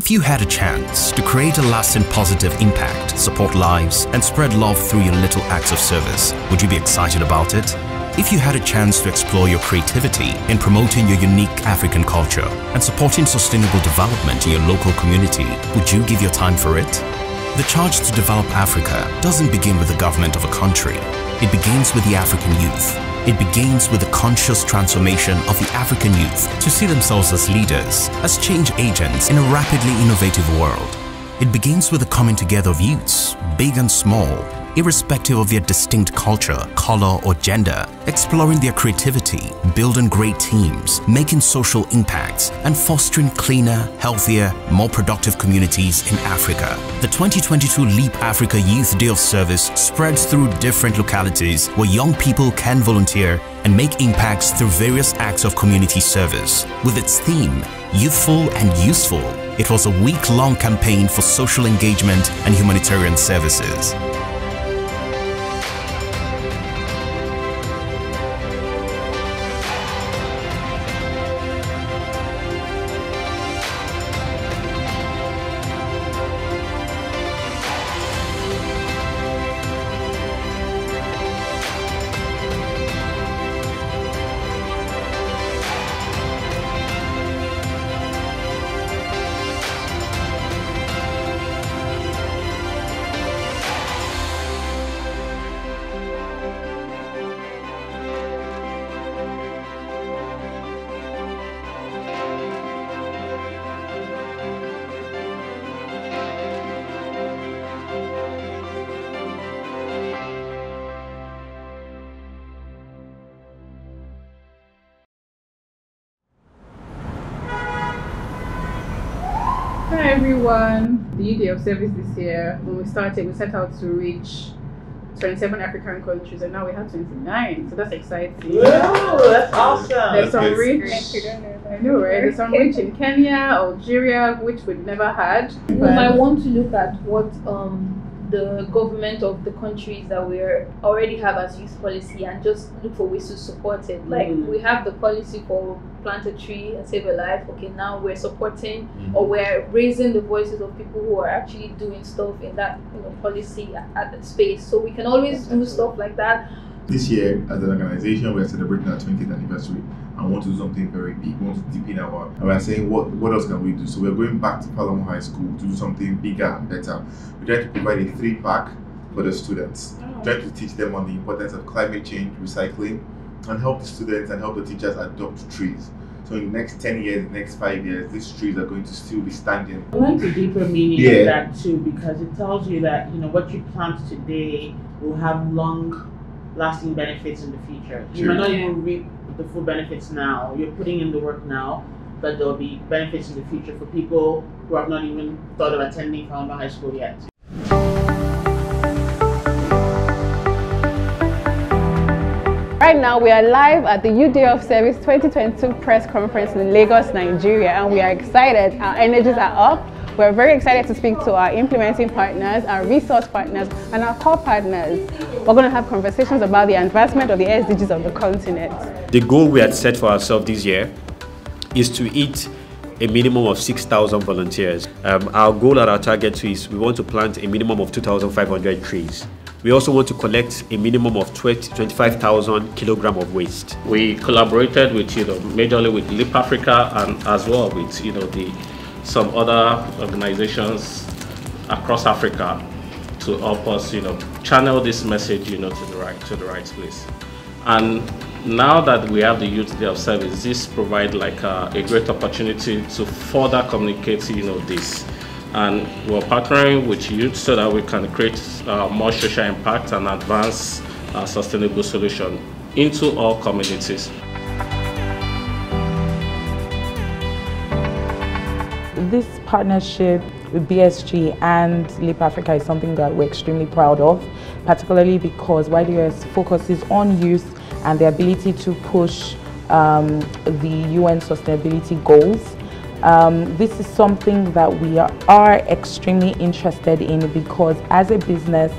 If you had a chance to create a lasting positive impact, support lives, and spread love through your little acts of service, would you be excited about it? If you had a chance to explore your creativity in promoting your unique African culture and supporting sustainable development in your local community, would you give your time for it? The charge to develop Africa doesn't begin with the government of a country. It begins with the African youth. It begins with the conscious transformation of the African youth to see themselves as leaders, as change agents in a rapidly innovative world. It begins with the coming together of youths, big and small, irrespective of their distinct culture, color, or gender, exploring their creativity, building great teams, making social impacts, and fostering cleaner, healthier, more productive communities in Africa. The 2022 Leap Africa Youth Day of Service spreads through different localities where young people can volunteer and make impacts through various acts of community service. With its theme, Youthful and Useful, it was a week-long campaign for social engagement and humanitarian services. Hi everyone, the Youth Day of Service this year, when we started, we set out to reach 27 African countries and now we have 29, so that's exciting. Whoa, that's awesome. There's some reach, I know, right? There's some reach in Kenya, Algeria, which we've never had. We might want to look at what the government of the countries that we already have as youth policy and just look for ways to support it. Like we have the policy for plant a tree and save a life. Okay, now we're supporting or we're raising the voices of people who are actually doing stuff in that policy at the space. So we can always do stuff like that. This year, as an organization, we're celebrating our 20th anniversary and want to do something very big. We want to deepen our, and we're saying, what else can we do? So we're going back to Palamo High School to do something bigger and better. We're trying to provide a 3-pack for the students, trying to teach them on the importance of climate change, recycling, and help the students and help the teachers adopt trees. So in the next 10 years, next 5 years, these trees are going to still be standing. I like the deeper meaning of that too, because it tells you that what you plant today will have long-lasting benefits in the future. You might not even reap the full benefits now. You're putting in the work now, but there'll be benefits in the future for people who have not even thought of attending Palamo High School yet. Right now, we are live at the Youth Day of Service 2022 press conference in Lagos, Nigeria, and we are excited. Our energies are up. We're very excited to speak to our implementing partners, our resource partners, and our core partners. We're going to have conversations about the advancement of the SDGs of the continent. The goal we had set for ourselves this year is to hit a minimum of 6,000 volunteers. Our goal and our target is we want to plant a minimum of 2,500 trees. We also want to collect a minimum of 25,000 kilograms of waste. We collaborated with, majorly with Leap Africa and as well with, some other organizations across Africa to help us, channel this message, to the right place. And now that we have the Youth Day of Service, this provides like a great opportunity to further communicate, this. And we're partnering with youth so that we can create more social impact and advance sustainable solution into all communities. This partnership with BSG and Leap Africa is something that we're extremely proud of, particularly because YDOS focuses on youth and the ability to push the UN sustainability goals. This is something that we are extremely interested in because as a business,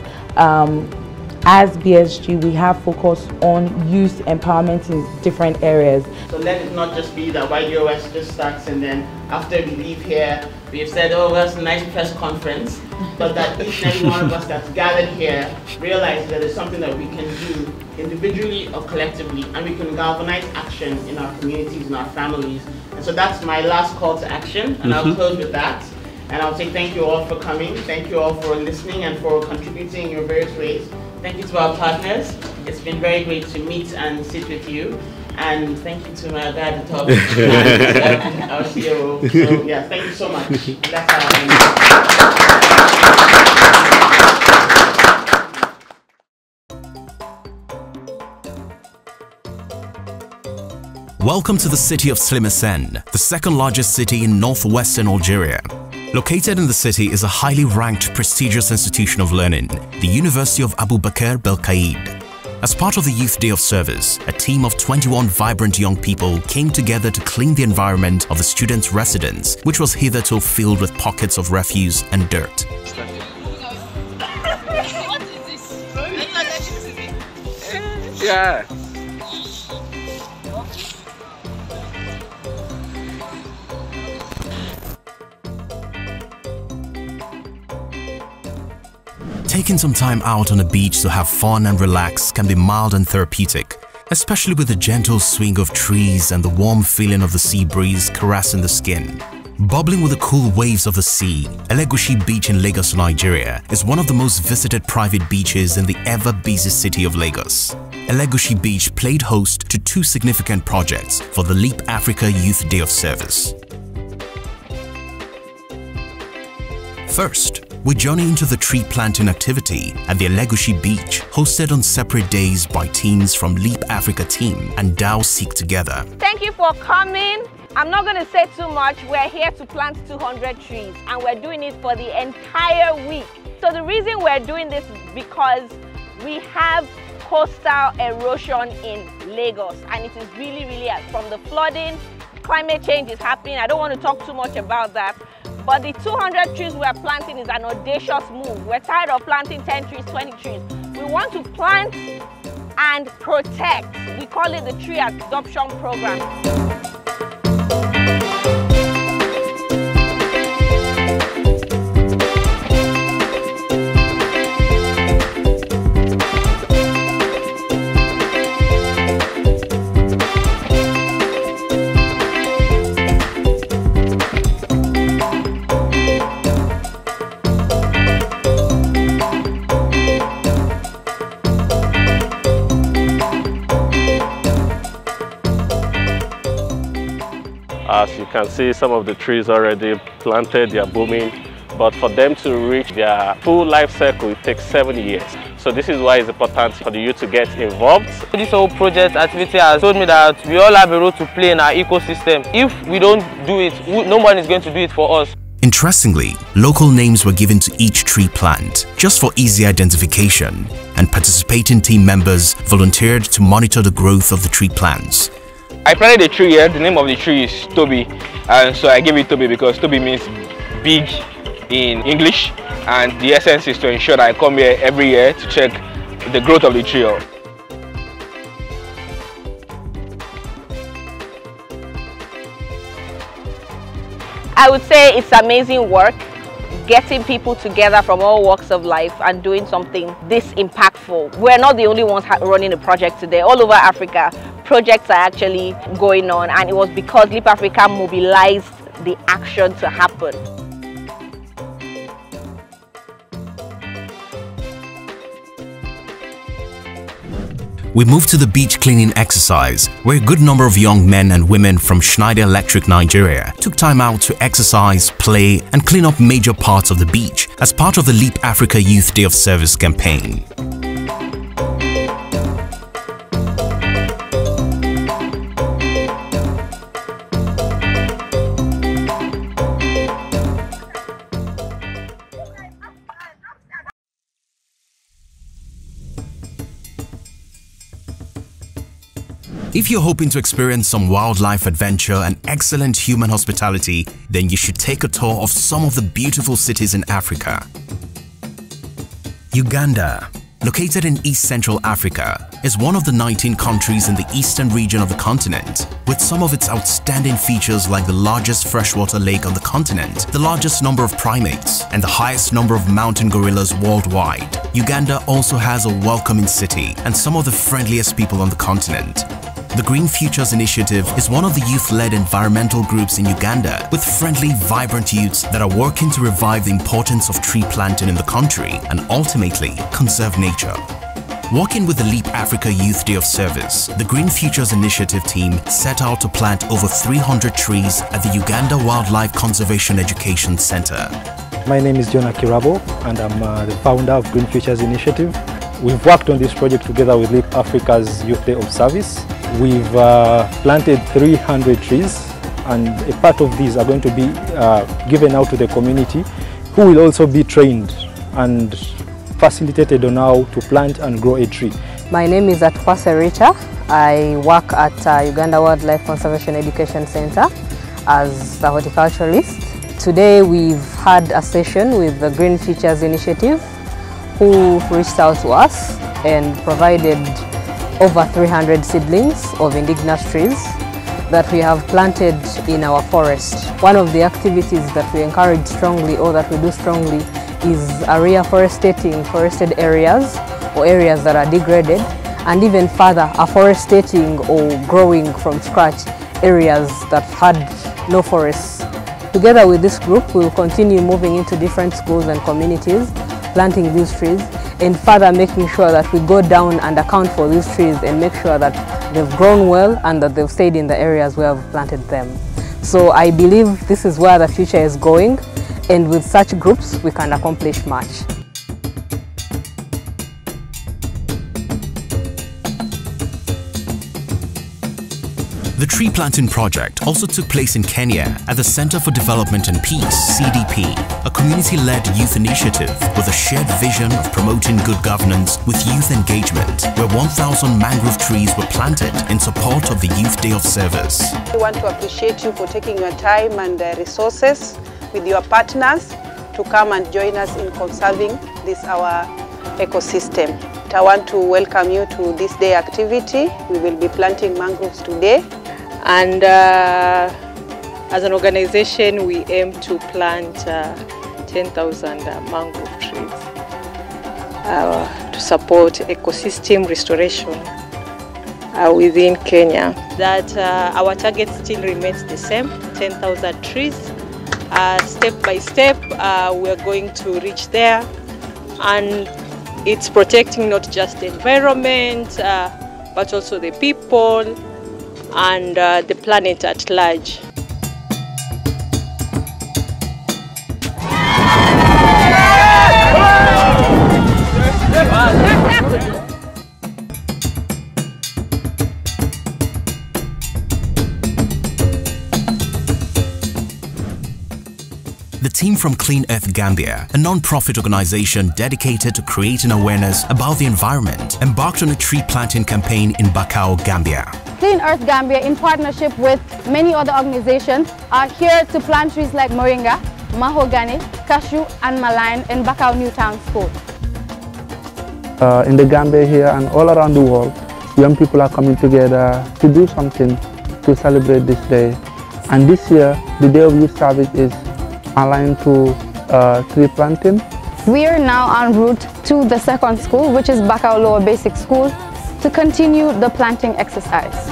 as BSG, we have focused on youth empowerment in different areas. So let it not just be that YDOS just starts and then after we leave here, we've said, oh, well, it's a nice press conference, but that each and every one of us that's gathered here realize that there's something that we can do individually or collectively, and we can galvanize action in our communities, in our families. And so that's my last call to action, and I'll close with that. And I'll say thank you all for coming, thank you all for listening and for contributing in your various ways. Thank you to our partners. It's been very great to meet and sit with you. And thank you to my guy at the top, and our CEO. So yeah, thank you so much. That's Welcome to the city of Tlemcen, the second largest city in northwestern Algeria. Located in the city is a highly ranked, prestigious institution of learning, the University of Abu Bakr Belkaid. As part of the Youth Day of Service, a team of 21 vibrant young people came together to clean the environment of the students' residence, which was hitherto filled with pockets of refuse and dirt. What is this? Yeah. Taking some time out on a beach to have fun and relax can be mild and therapeutic, especially with the gentle swing of trees and the warm feeling of the sea breeze caressing the skin. Bubbling with the cool waves of the sea, Elegushi Beach in Lagos, Nigeria is one of the most visited private beaches in the ever-busy city of Lagos. Elegushi Beach played host to two significant projects for the Leap Africa Youth Day of Service. First, we journey into the tree planting activity at the Elegushi Beach, hosted on separate days by teams from Leap Africa team and Dow Seek Together. Thank you for coming. I'm not going to say too much. We're here to plant 200 trees and we're doing it for the entire week. So the reason we're doing this is because we have coastal erosion in Lagos, and it is really from the flooding, climate change is happening. I don't want to talk too much about that. But the 200 trees we are planting is an audacious move. We're tired of planting 10 trees, 20 trees. We want to plant and protect. We call it the Tree Adoption Program. As you can see, some of the trees already planted, they are booming. But for them to reach their full life cycle, it takes 7 years. So this is why it's important for the youth to get involved. This whole project activity has told me that we all have a role to play in our ecosystem. If we don't do it, no one is going to do it for us. Interestingly, local names were given to each tree plant, just for easy identification, and participating team members volunteered to monitor the growth of the tree plants. I planted a tree here. The name of the tree is Toby, and so I gave it Toby because Toby means big in English, and the essence is to ensure that I come here every year to check the growth of the tree. I would say it's amazing work, getting people together from all walks of life and doing something this impactful. We're not the only ones running a project today. All over Africa, projects are actually going on, and it was because Leap Africa mobilized the action to happen. We moved to the beach cleaning exercise, where a good number of young men and women from Schneider Electric Nigeria took time out to exercise, play, and clean up major parts of the beach as part of the Leap Africa Youth Day of Service campaign. If you're hoping to experience some wildlife adventure and excellent human hospitality, then you should take a tour of some of the beautiful cities in Africa. Uganda. located in East Central Africa, is one of the 19 countries in the eastern region of the continent, with some of its outstanding features like the largest freshwater lake on the continent, the largest number of primates, and the highest number of mountain gorillas worldwide. Uganda also has a welcoming city and some of the friendliest people on the continent. The Green Futures Initiative is one of the youth-led environmental groups in Uganda with friendly, vibrant youths that are working to revive the importance of tree planting in the country and ultimately conserve nature. Working with the Leap Africa Youth Day of Service, the Green Futures Initiative team set out to plant over 300 trees at the Uganda Wildlife Conservation Education Center. My name is Jonah Kirabo and I'm the founder of Green Futures Initiative. We've worked on this project together with Leap Africa's Youth Day of Service. We've planted 300 trees, and a part of these are going to be given out to the community, who will also be trained and facilitated on how to plant and grow a tree. My name is Atwase Richa. I work at Uganda Wildlife Conservation Education Center as a horticulturalist. Today we've had a session with the Green Futures Initiative, who reached out to us and provided over 300 seedlings of indigenous trees that we have planted in our forest. One of the activities that we encourage strongly, or that we do strongly, is reforestating forested areas or areas that are degraded, and even further afforestating or growing from scratch areas that had no forests. Together with this group, we will continue moving into different schools and communities, planting these trees, and further making sure that we go down and account for these trees and make sure that they've grown well and that they've stayed in the areas where we've planted them. So I believe this is where the future is going, and with such groups we can accomplish much. The tree planting project also took place in Kenya at the Center for Development and Peace, CDP, a community-led youth initiative with a shared vision of promoting good governance with youth engagement, where 1,000 mangrove trees were planted in support of the Youth Day of Service. We want to appreciate you for taking your time and resources with your partners to come and join us in conserving this our ecosystem. I want to welcome you to this day activity. We will be planting mangroves today. And as an organization, we aim to plant 10,000 mangrove trees to support ecosystem restoration within Kenya. That our target still remains the same, 10,000 trees. Step by step, we are going to reach there, and it's protecting not just the environment, but also the people and the planet at large. The team from Clean Earth Gambia, a non-profit organization dedicated to creating awareness about the environment, embarked on a tree planting campaign in Bakau, Gambia. Clean Earth Gambia, in partnership with many other organizations, are here to plant trees like moringa, mahogany, cashew and maline in Bakau New Town School. In the Gambia here and all around the world, young people are coming together to do something to celebrate this day. And this year, the Day of Youth Service is aligned to tree planting. We are now en route to the second school, which is Bakau Lower Basic School, to continue the planting exercise.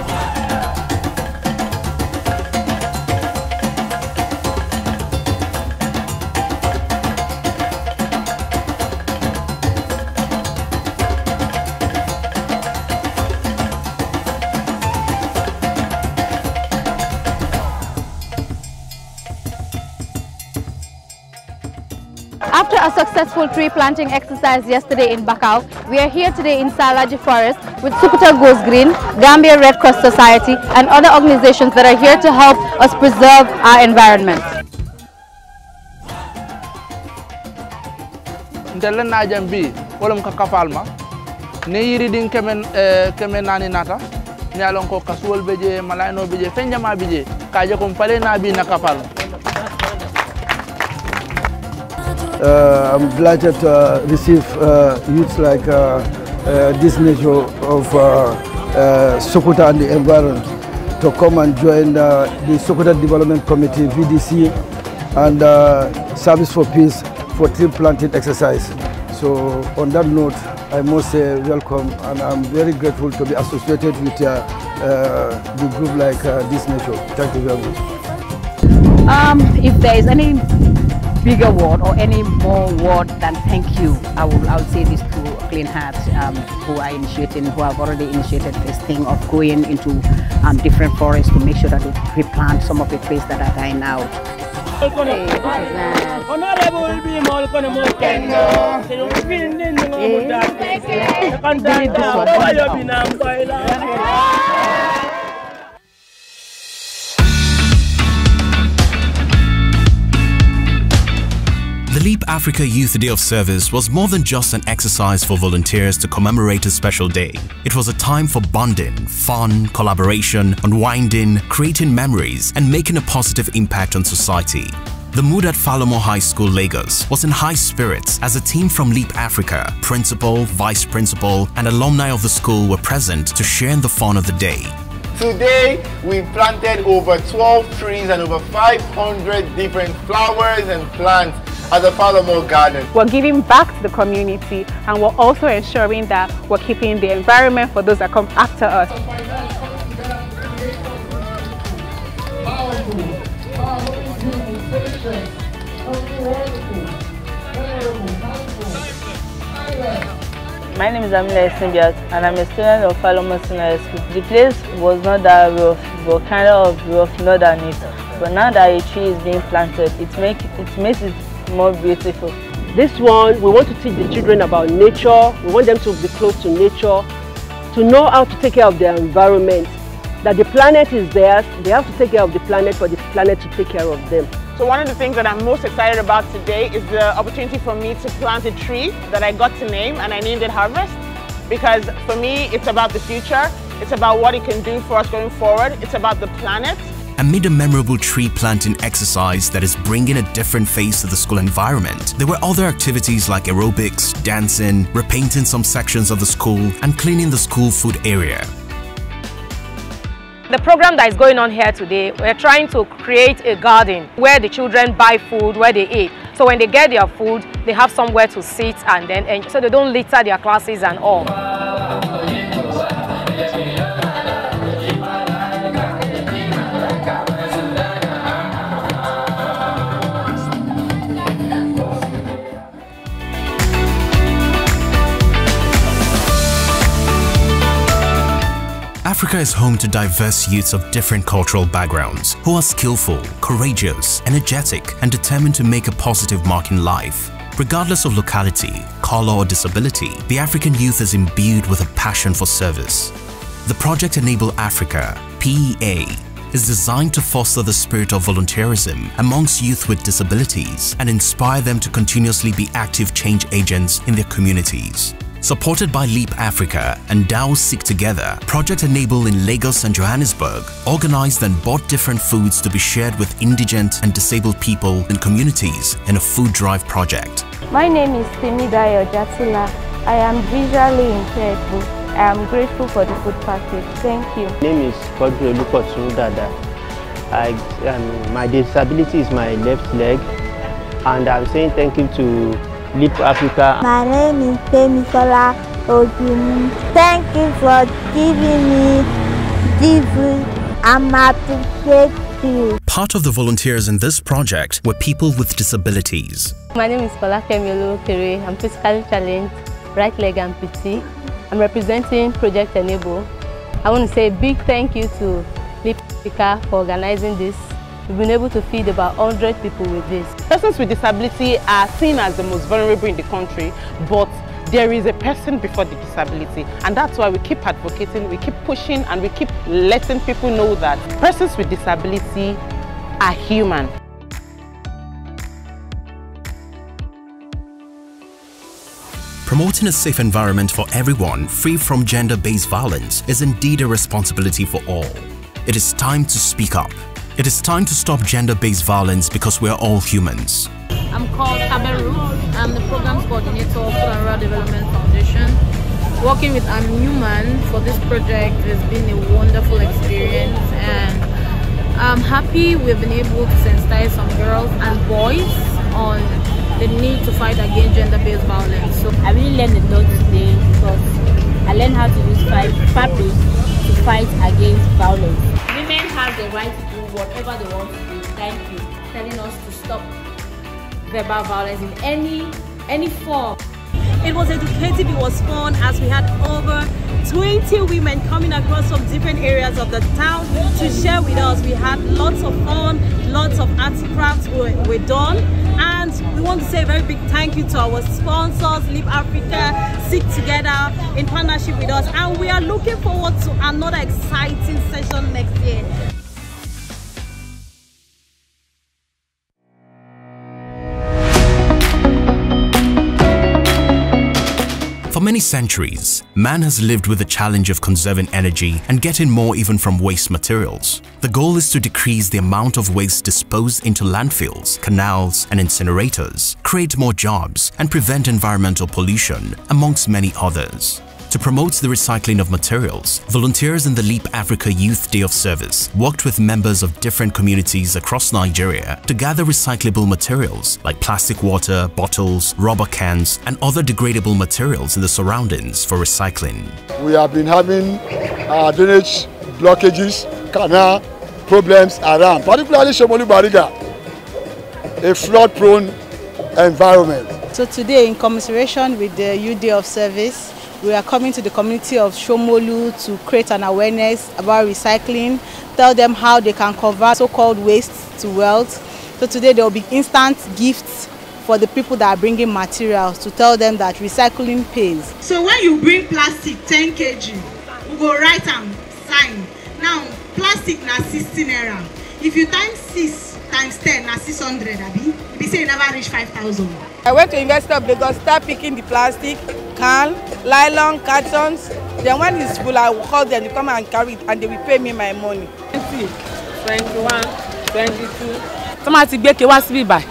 After a successful tree planting exercise yesterday in Bakau, we are here today in Salaji Forest with Sukuta Goes Green, Gambia Red Cross Society and other organizations that are here to help us preserve our environment. Ndelle najam bi wolum ka kafalma ne yiri din kemen nani nata nyalon ko kasuwol beje malayno beje fenjama beje kaje ko pale na bi na kafal I'm delighted to receive youths like this nature of Sokoto and the environment to come and join the Sokoto Development Committee, VDC, and Service for Peace for tree planting exercise. So on that note, I must say welcome, and I'm very grateful to be associated with the group like this nature. Thank you very much. If there is any bigger word or any more word than thank you, I would say this to Clean Hearts who have already initiated this thing of going into different forests to make sure that they replant some of the trees that are dying out. The Leap Africa Youth Day of Service was more than just an exercise for volunteers to commemorate a special day. It was a time for bonding, fun, collaboration, unwinding, creating memories, and making a positive impact on society. The mood at Falomo High School, Lagos was in high spirits as a team from Leap Africa, principal, vice principal, and alumni of the school were present to share in the fun of the day. Today, we planted over 12 trees and over 500 different flowers and plants at the Falomo Garden. We're giving back to the community, and we're also ensuring that we're keeping the environment for those that come after us. My name is Amila Esenbiat, and I'm a student of Falomo Senior School. The place was not that rough, but kind of rough, not that neat. But now that a tree is being planted, it makes it more beautiful. This one, we want to teach the children about nature. We want them to be close to nature, to know how to take care of their environment. That the planet is theirs, they have to take care of the planet for the planet to take care of them. So one of the things that I'm most excited about today is the opportunity for me to plant a tree that I got to name, and I named it Harvest. Because for me, it's about the future, it's about what it can do for us going forward, it's about the planet. Amid a memorable tree planting exercise that is bringing a different face to the school environment, there were other activities like aerobics, dancing, repainting some sections of the school, and cleaning the school food area. The program that is going on here today, we're trying to create a garden where the children buy food, where they eat. So when they get their food, they have somewhere to sit and then so they don't litter their classes and all. Africa is home to diverse youths of different cultural backgrounds who are skillful, courageous, energetic, and determined to make a positive mark in life. Regardless of locality, color, or disability, the African youth is imbued with a passion for service. The Project Enable Africa, PEA, is designed to foster the spirit of volunteerism amongst youth with disabilities and inspire them to continuously be active change agents in their communities. Supported by Leap Africa and DAO Seek Together, Project Enable in Lagos and Johannesburg organized and bought different foods to be shared with indigent and disabled people and communities in a food drive project. My name is Timidayo Jatila. I am visually impaired. I am grateful for the food package. Thank you. My name is Kodri Olukotun Dada. My disability is my left leg, and I'm saying thank you to Leap Africa. My name is Temisola Ojuni. Thank you for giving me this food. I'm appreciate you. Part of the volunteers in this project were people with disabilities. My name is Falakemi Olukere. I'm physically challenged, right leg amputee. I'm representing Project Enable. I want to say a big thank you to Leap Africa for organizing this. We've been able to feed about 100 people with this. Persons with disability are seen as the most vulnerable in the country, but there is a person before the disability, and that's why we keep advocating, we keep pushing, and we keep letting people know that persons with disability are human. Promoting a safe environment for everyone free from gender-based violence is indeed a responsibility for all. It is time to speak up. It is time to stop gender-based violence because we are all humans. I'm called Kaberu. I'm the Programs Coordinator of Food and Rural Development Foundation. Working with Newman for this project has been a wonderful experience, and I'm happy we've been able to sensitize some girls and boys on the need to fight against gender-based violence. So I really learned a lot today because I learned how to use fabric to fight against violence. Women have the right to do whatever they want to do. Thank you. Telling us to stop verbal violence in any form. It was educative, it was fun, as we had over 20 women coming across from different areas of the town to share with us. We had lots of fun, lots of arts crafts were done, and we want to say a very big thank you to our sponsors, Leap Africa, Stick Together in partnership with us, and we are looking forward to another exciting session next year. For many centuries, man has lived with the challenge of conserving energy and getting more even from waste materials. The goal is to decrease the amount of waste disposed into landfills, canals, and incinerators, create more jobs, and prevent environmental pollution, amongst many others. To promote the recycling of materials, volunteers in the Leap Africa Youth Day of Service worked with members of different communities across Nigeria to gather recyclable materials like plastic water, bottles, rubber cans, and other degradable materials in the surroundings for recycling. We have been having drainage blockages, canal problems around, particularly Shomolu Bariga, a flood-prone environment. So today, in commiseration with the Youth Day of Service, we are coming to the community of Shomolu to create an awareness about recycling, tell them how they can convert so-called waste to wealth. So today there will be instant gifts for the people that are bringing materials to tell them that recycling pays. So when you bring plastic 10 kg, we go write and sign. Now plastic na 16 naira. If you times 6 times 10 na 600, abi, they say you never reach 5,000. I went to University of Lagos, start picking the plastic, can, nylon, cartons. Then when it's full, I will call them to come and carry it, and they will pay me my money. 20, 21, 22. Somebody gbé wá síbí báyìí.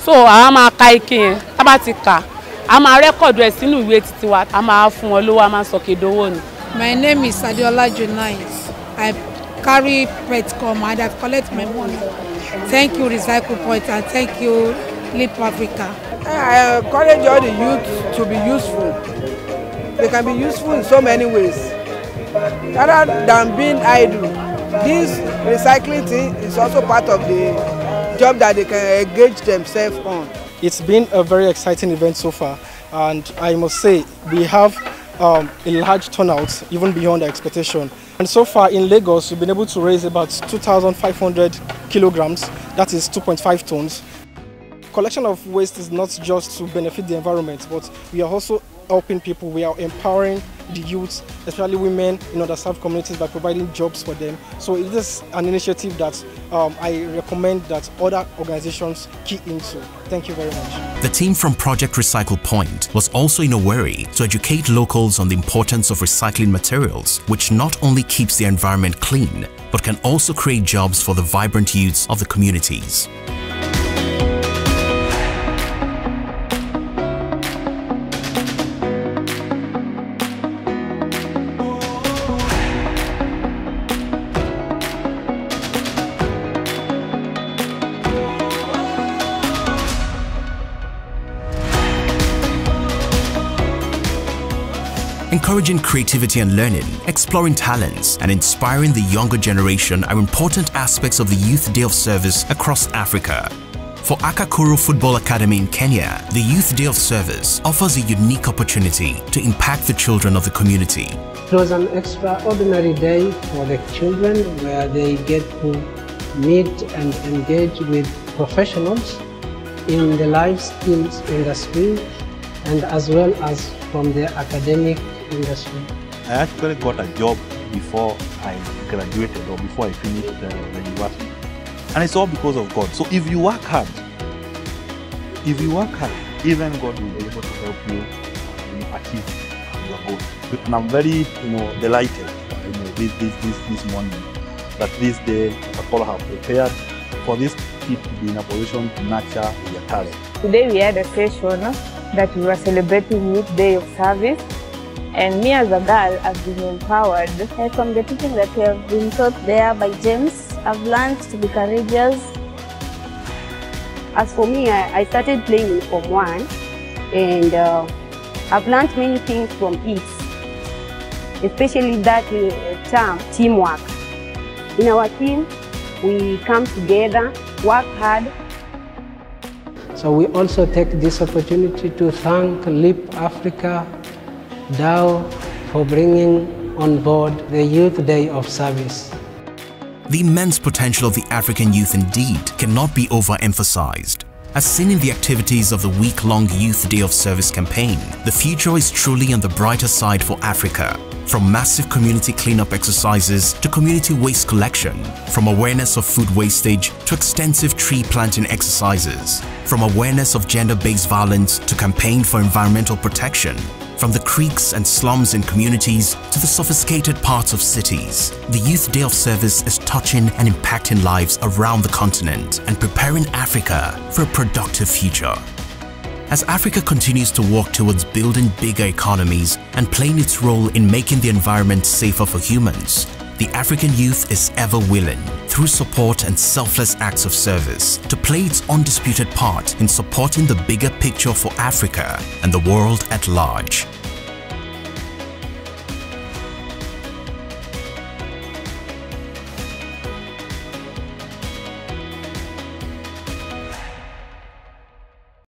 So a máa ka ike yẹn, tá bá ti kà, a máa record ẹ̀ sínú ìwé títí wa, a máa fún wọn lówó, a máa sọ kedowó ni. My name is Adiola Jonais. I carry Petcom and I collect my money. Thank you, Recycle Point, and thank you, Leap Africa. I encourage all the youth to be useful. They can be useful in so many ways. Rather than being idle, this recycling thing is also part of the job that they can engage themselves on. It's been a very exciting event so far, and I must say we have a large turnout, even beyond our expectation. And so far in Lagos, we've been able to raise about 2,500 kilograms, that is 2.5 tons. Collection of waste is not just to benefit the environment, but we are also helping people. We are empowering the youth, especially women in underserved communities, by providing jobs for them. So it is an initiative that I recommend that other organizations key into. Thank you very much. The team from Project Recycle Point was also in Owerri to educate locals on the importance of recycling materials, which not only keeps the environment clean, but can also create jobs for the vibrant youths of the communities. Encouraging creativity and learning, exploring talents, and inspiring the younger generation are important aspects of the Youth Day of Service across Africa. For Akakuro Football Academy in Kenya, the Youth Day of Service offers a unique opportunity to impact the children of the community. It was an extraordinary day for the children where they get to meet and engage with professionals in the life skills industry and as well as from the academic industry. I actually got a job before I graduated or before I finished the university. And it's all because of God. So if you work hard, even God will be able to help you achieve your goals. And I'm very, delighted, this morning that this day, Akakolo have prepared for these kids to be in a position to nurture their talent. Today we had a session that we were celebrating Youth Day of Service, and me as a girl, I've been empowered. From the teaching that we have been taught there by James, I've learned to be courageous. As for me, I started playing in Form 1, and I've learned many things from it, especially that term, teamwork. In our team, we come together, work hard. So we also take this opportunity to thank LEAP Africa DAO for bringing on board the Youth Day of Service. The immense potential of the African youth indeed cannot be overemphasized. As seen in the activities of the week-long Youth Day of Service campaign, the future is truly on the brighter side for Africa. From massive community cleanup exercises to community waste collection, from awareness of food wastage to extensive tree planting exercises, from awareness of gender-based violence to campaign for environmental protection, from the creeks and slums in communities to the sophisticated parts of cities, the Youth Day of Service is touching and impacting lives around the continent and preparing Africa for a productive future. As Africa continues to work towards building bigger economies and playing its role in making the environment safer for humans, the African youth is ever willing, through support and selfless acts of service, to play its undisputed part in supporting the bigger picture for Africa and the world at large.